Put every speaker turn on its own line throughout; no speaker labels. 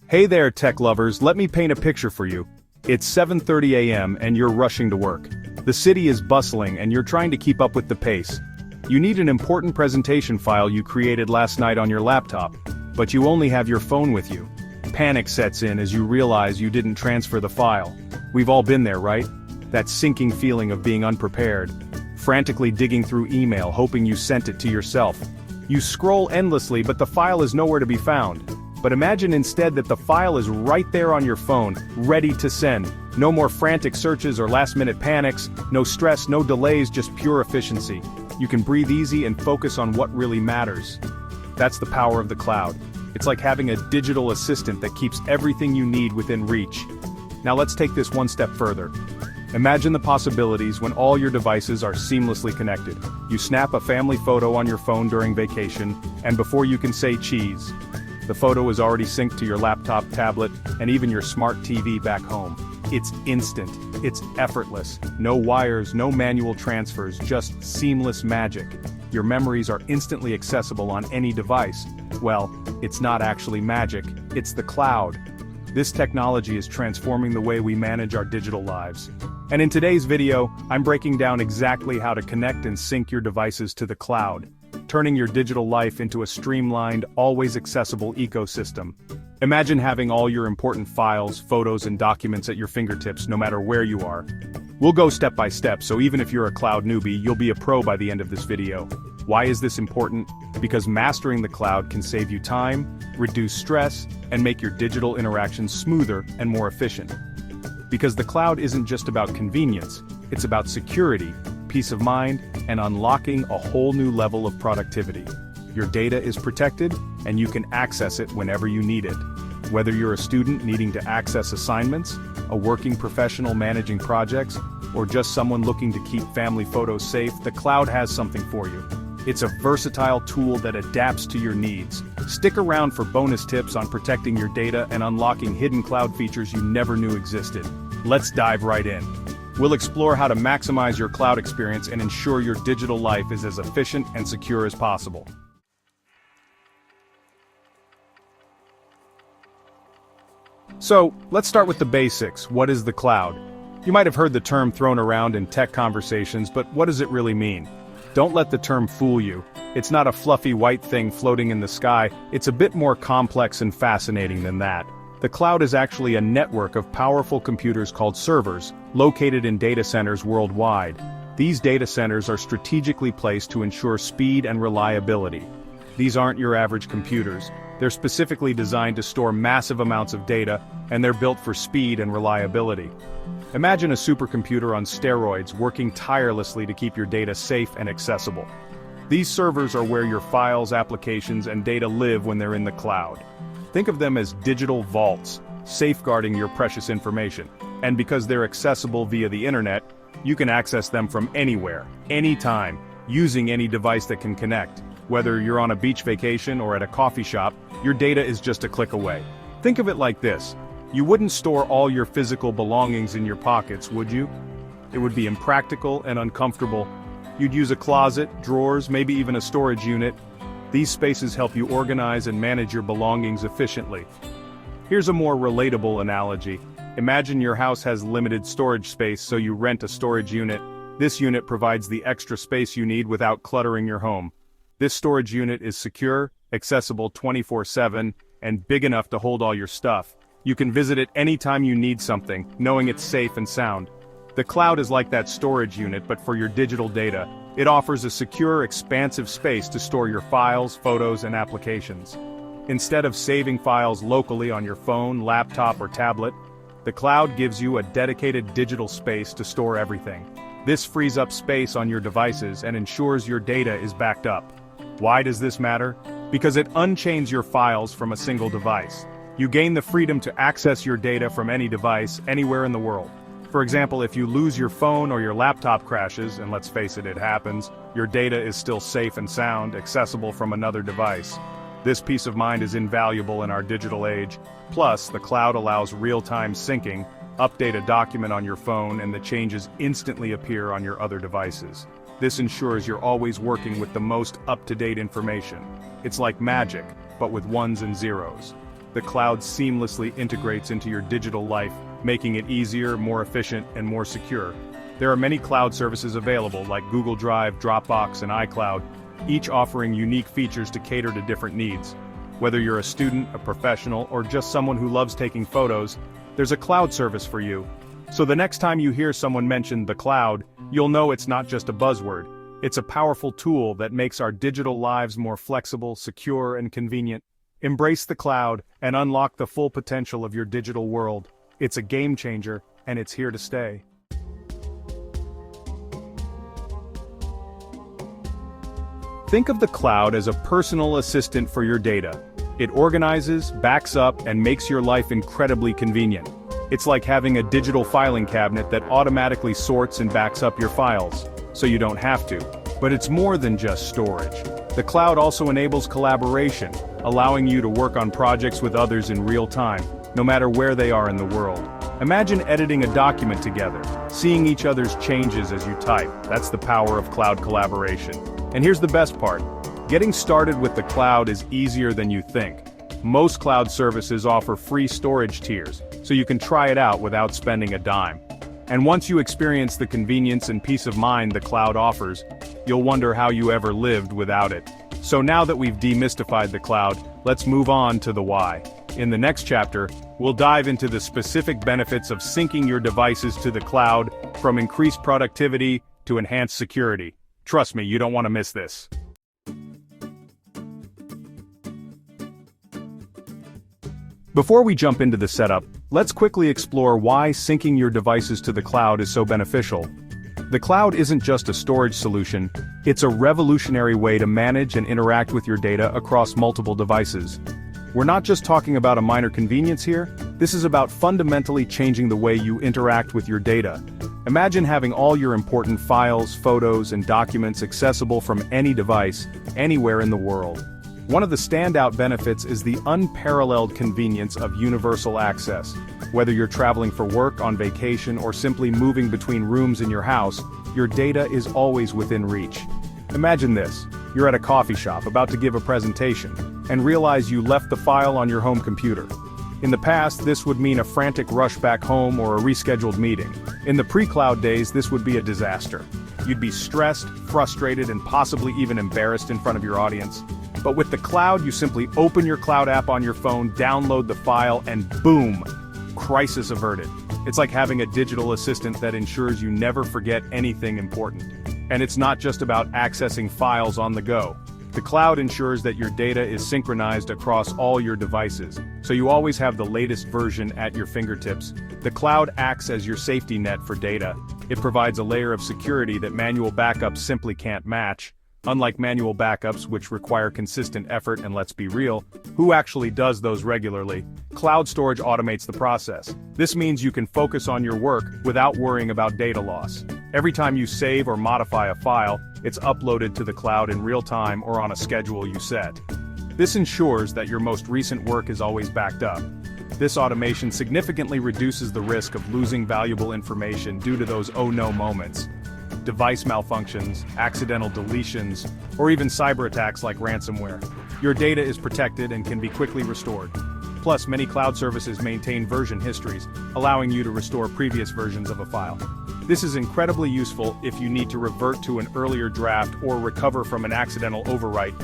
Hey there, tech lovers, let me paint a picture for you. It's 7:30 a.m. and you're rushing to work. The city is bustling and you're trying to keep up with the pace. You need an important presentation file you created last night on your laptop, but you only have your phone with you. Panic sets in as you realize you didn't transfer the file. We've all been there, right? That sinking feeling of being unprepared. Frantically digging through email hoping you sent it to yourself. You scroll endlessly but the file is nowhere to be found. But imagine instead that the file is right there on your phone, ready to send. No more frantic searches or last-minute panics, no stress, no delays, just pure efficiency. You can breathe easy and focus on what really matters. That's the power of the cloud. It's like having a digital assistant that keeps everything you need within reach. Now let's take this one step further. Imagine the possibilities when all your devices are seamlessly connected. You snap a family photo on your phone during vacation, and before you can say cheese, the photo is already synced to your laptop, tablet, and even your smart TV back home. It's instant, it's effortless, no wires, no manual transfers, just seamless magic. Your memories are instantly accessible on any device. Well, it's not actually magic, it's the cloud. This technology is transforming the way we manage our digital lives. And in today's video, I'm breaking down exactly how to connect and sync your devices to the cloud, turning your digital life into a streamlined, always accessible ecosystem. Imagine having all your important files, photos, and documents at your fingertips no matter where you are. We'll go step by step, so even if you're a cloud newbie, you'll be a pro by the end of this video. Why is this important? Because mastering the cloud can save you time, reduce stress, and make your digital interactions smoother and more efficient. Because the cloud isn't just about convenience, it's about security, peace of mind, and unlocking a whole new level of productivity. Your data is protected, and you can access it whenever you need it. Whether you're a student needing to access assignments, a working professional managing projects, or just someone looking to keep family photos safe, the cloud has something for you. It's a versatile tool that adapts to your needs. Stick around for bonus tips on protecting your data and unlocking hidden cloud features you never knew existed. Let's dive right in. We'll explore how to maximize your cloud experience and ensure your digital life is as efficient and secure as possible. So, let's start with the basics. What is the cloud? You might have heard the term thrown around in tech conversations, but what does it really mean? Don't let the term fool you. It's not a fluffy white thing floating in the sky, it's a bit more complex and fascinating than that. The cloud is actually a network of powerful computers called servers, located in data centers worldwide. These data centers are strategically placed to ensure speed and reliability. These aren't your average computers. They're specifically designed to store massive amounts of data, and they're built for speed and reliability. Imagine a supercomputer on steroids working tirelessly to keep your data safe and accessible. These servers are where your files, applications, and data live when they're in the cloud. Think of them as digital vaults, safeguarding your precious information. And because they're accessible via the internet, you can access them from anywhere, anytime, using any device that can connect. Whether you're on a beach vacation or at a coffee shop, your data is just a click away. Think of it like this. You wouldn't store all your physical belongings in your pockets, would you? It would be impractical and uncomfortable. You'd use a closet, drawers, maybe even a storage unit. These spaces help you organize and manage your belongings efficiently. Here's a more relatable analogy. Imagine your house has limited storage space, so you rent a storage unit. This unit provides the extra space you need without cluttering your home. This storage unit is secure, accessible 24/7, and big enough to hold all your stuff. You can visit it anytime you need something, knowing it's safe and sound. The cloud is like that storage unit, but for your digital data. It offers a secure, expansive space to store your files, photos, and applications. Instead of saving files locally on your phone, laptop, or tablet, the cloud gives you a dedicated digital space to store everything. This frees up space on your devices and ensures your data is backed up. Why does this matter? Because it unchains your files from a single device. You gain the freedom to access your data from any device, anywhere in the world. For example, if you lose your phone or your laptop crashes, and let's face it, it happens, your data is still safe and sound, accessible from another device. This peace of mind is invaluable in our digital age. Plus, the cloud allows real-time syncing. Update a document on your phone and the changes instantly appear on your other devices. This ensures you're always working with the most up-to-date information. It's like magic, but with ones and zeros. the cloud seamlessly integrates into your digital life, making it easier, more efficient, and more secure. There are many cloud services available like Google Drive, Dropbox, and iCloud, each offering unique features to cater to different needs. Whether you're a student, a professional, or just someone who loves taking photos, there's a cloud service for you. So the next time you hear someone mention the cloud, you'll know it's not just a buzzword. It's a powerful tool that makes our digital lives more flexible, secure, and convenient. Embrace the cloud and unlock the full potential of your digital world. It's a game changer, and it's here to stay. Think of the cloud as a personal assistant for your data. It organizes, backs up, and makes your life incredibly convenient. It's like having a digital filing cabinet that automatically sorts and backs up your files, so you don't have to. But it's more than just storage. The cloud also enables collaboration, allowing you to work on projects with others in real time, no matter where they are in the world. Imagine editing a document together, seeing each other's changes as you type. That's the power of cloud collaboration. And here's the best part. Getting started with the cloud is easier than you think. Most cloud services offer free storage tiers, so you can try it out without spending a dime. And once you experience the convenience and peace of mind the cloud offers, you'll wonder how you ever lived without it. So now that we've demystified the cloud, let's move on to the why. In the next chapter, we'll dive into the specific benefits of syncing your devices to the cloud, from increased productivity to enhanced security. Trust me, you don't want to miss this. Before we jump into the setup, let's quickly explore why syncing your devices to the cloud is so beneficial. The cloud isn't just a storage solution, it's a revolutionary way to manage and interact with your data across multiple devices. We're not just talking about a minor convenience here, this is about fundamentally changing the way you interact with your data. Imagine having all your important files, photos, and documents accessible from any device, anywhere in the world. One of the standout benefits is the unparalleled convenience of universal access. Whether you're traveling for work, on vacation, or simply moving between rooms in your house, your data is always within reach. Imagine this. You're at a coffee shop about to give a presentation, and realize you left the file on your home computer. In the past, this would mean a frantic rush back home or a rescheduled meeting. In the pre-cloud days, this would be a disaster. You'd be stressed, frustrated, and possibly even embarrassed in front of your audience. But with the cloud, you simply open your cloud app on your phone, download the file, and boom! Crisis averted. It's like having a digital assistant that ensures you never forget anything important. And it's not just about accessing files on the go. The cloud ensures that your data is synchronized across all your devices, so you always have the latest version at your fingertips. The cloud acts as your safety net for data. It provides a layer of security that manual backups simply can't match. Unlike manual backups, which require consistent effort, and let's be real, who actually does those regularly? Cloud storage automates the process. This means you can focus on your work without worrying about data loss. Every time you save or modify a file, it's uploaded to the cloud in real time or on a schedule you set. This ensures that your most recent work is always backed up. This automation significantly reduces the risk of losing valuable information due to those oh no moments. Device malfunctions, accidental deletions, or even cyber attacks like ransomware. Your data is protected and can be quickly restored. Plus, many cloud services maintain version histories, allowing you to restore previous versions of a file. This is incredibly useful if you need to revert to an earlier draft or recover from an accidental overwrite.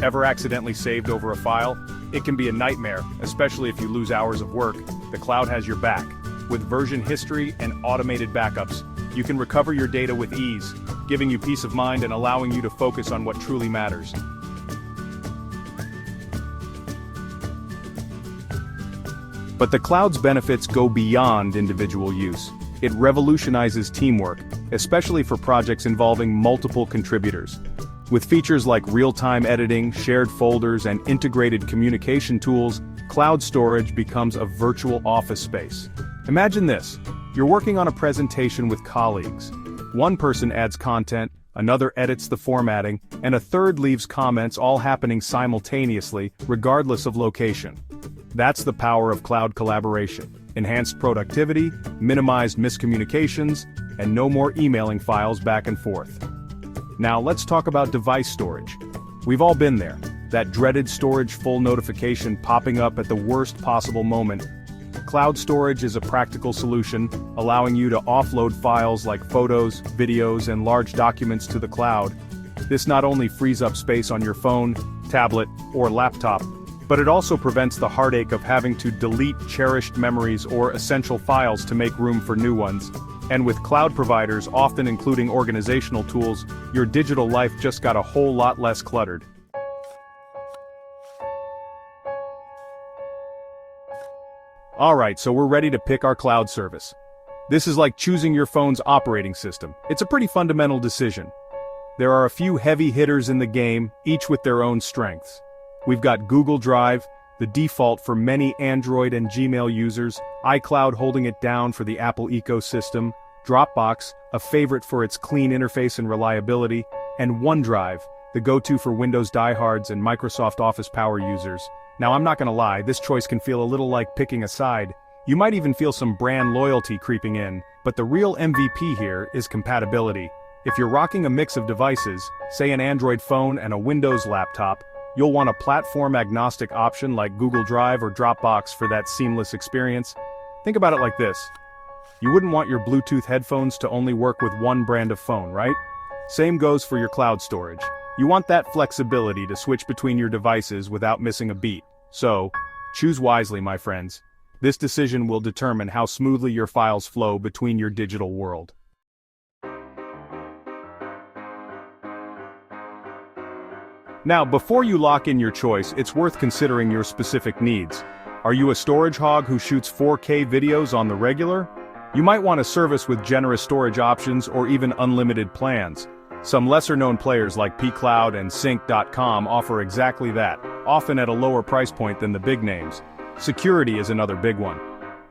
Ever accidentally saved over a file? It can be a nightmare, especially if you lose hours of work. The cloud has your back. With version history and automated backups, you can recover your data with ease, giving you peace of mind and allowing you to focus on what truly matters. But the cloud's benefits go beyond individual use. It revolutionizes teamwork, especially for projects involving multiple contributors. With features like real-time editing, shared folders, and integrated communication tools, cloud storage becomes a virtual office space. Imagine this. You're working on a presentation with colleagues. One person adds content, another edits the formatting, and a third leaves comments, all happening simultaneously, regardless of location. That's the power of cloud collaboration. Enhanced productivity, minimized miscommunications, and no more emailing files back and forth. Now let's talk about device storage. We've all been there. that dreaded storage full notification popping up at the worst possible moment. Cloud storage is a practical solution, allowing you to offload files like photos, videos, and large documents to the cloud. This not only frees up space on your phone, tablet, or laptop, but it also prevents the heartache of having to delete cherished memories or essential files to make room for new ones. And with cloud providers often including organizational tools, your digital life just got a whole lot less cluttered. Alright, so we're ready to pick our cloud service. This is like choosing your phone's operating system. It's a pretty fundamental decision. There are a few heavy hitters in the game, each with their own strengths. We've got Google Drive, the default for many Android and Gmail users, iCloud holding it down for the Apple ecosystem, Dropbox, a favorite for its clean interface and reliability, and OneDrive, the go-to for Windows diehards and Microsoft Office power users. Now I'm not gonna lie, this choice can feel a little like picking a side. You might even feel some brand loyalty creeping in, but the real MVP here is compatibility. If you're rocking a mix of devices, say an Android phone and a Windows laptop, you'll want a platform-agnostic option like Google Drive or Dropbox for that seamless experience. Think about it like this. You wouldn't want your Bluetooth headphones to only work with one brand of phone, right? Same goes for your cloud storage. You want that flexibility to switch between your devices without missing a beat. So, choose wisely, my friends. This decision will determine how smoothly your files flow between your digital world. Now, before you lock in your choice, it's worth considering your specific needs. Are you a storage hog who shoots 4K videos on the regular? You might want a service with generous storage options or even unlimited plans. Some lesser-known players like pCloud and Sync.com offer exactly that, often at a lower price point than the big names. Security is another big one.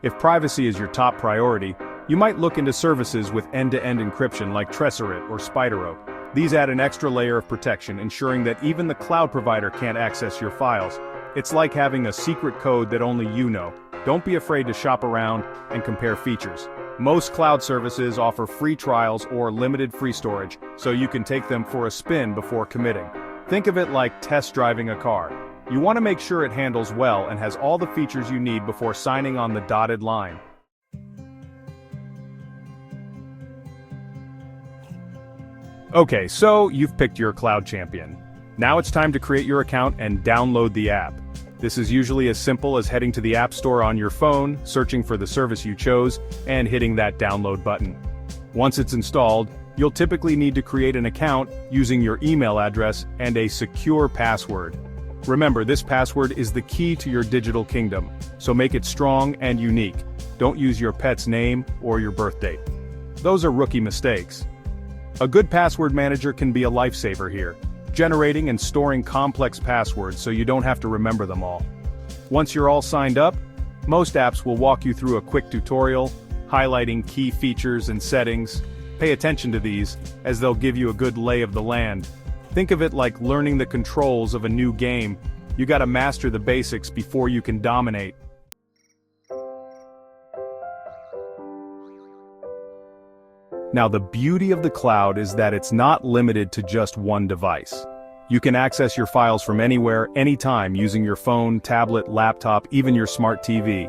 If privacy is your top priority, you might look into services with end-to-end encryption like Tresorit or SpiderOak. These add an extra layer of protection, ensuring that even the cloud provider can't access your files. It's like having a secret code that only you know. Don't be afraid to shop around and compare features. Most cloud services offer free trials or limited free storage, so you can take them for a spin before committing. Think of it like test driving a car. You want to make sure it handles well and has all the features you need before signing on the dotted line. Okay, so you've picked your cloud champion. Now it's time to create your account and download the app. This is usually as simple as heading to the App Store on your phone, searching for the service you chose, and hitting that download button. Once it's installed, you'll typically need to create an account using your email address and a secure password. Remember, this password is the key to your digital kingdom, so make it strong and unique. Don't use your pet's name or your birth date. Those are rookie mistakes. A good password manager can be a lifesaver here, generating and storing complex passwords so you don't have to remember them all. Once you're all signed up, most apps will walk you through a quick tutorial, highlighting key features and settings. Pay attention to these, as they'll give you a good lay of the land. Think of it like learning the controls of a new game. You gotta master the basics before you can dominate. Now, the beauty of the cloud is that it's not limited to just one device. You can access your files from anywhere, anytime using your phone, tablet, laptop, even your smart TV.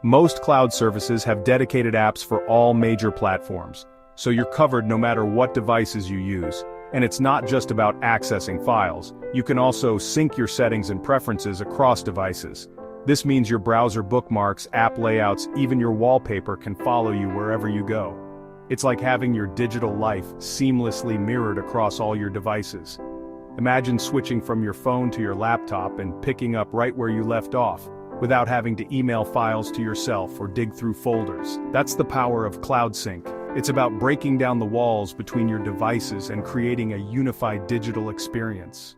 Most cloud services have dedicated apps for all major platforms, so you're covered no matter what devices you use. And it's not just about accessing files. You can also sync your settings and preferences across devices. This means your browser bookmarks, app layouts, even your wallpaper can follow you wherever you go. It's like having your digital life seamlessly mirrored across all your devices. Imagine switching from your phone to your laptop and picking up right where you left off, without having to email files to yourself or dig through folders. That's the power of Cloud Sync. It's about breaking down the walls between your devices and creating a unified digital experience.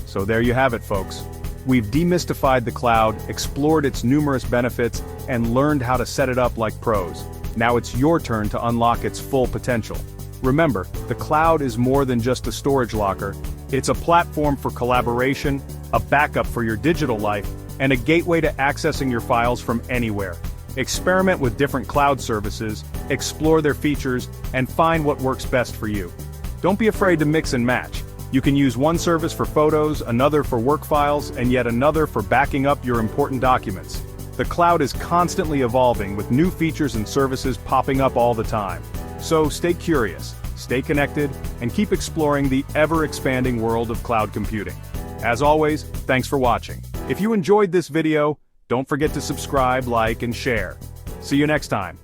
So there you have it, folks. We've demystified the cloud, explored its numerous benefits, and learned how to set it up like pros. Now it's your turn to unlock its full potential. Remember, the cloud is more than just a storage locker. It's a platform for collaboration, a backup for your digital life, and a gateway to accessing your files from anywhere. Experiment with different cloud services, explore their features, and find what works best for you. Don't be afraid to mix and match. You can use one service for photos, another for work files, and yet another for backing up your important documents. The cloud is constantly evolving with new features and services popping up all the time. So stay curious, stay connected, and keep exploring the ever-expanding world of cloud computing. As always, thanks for watching. If you enjoyed this video, don't forget to subscribe, like, and share. See you next time.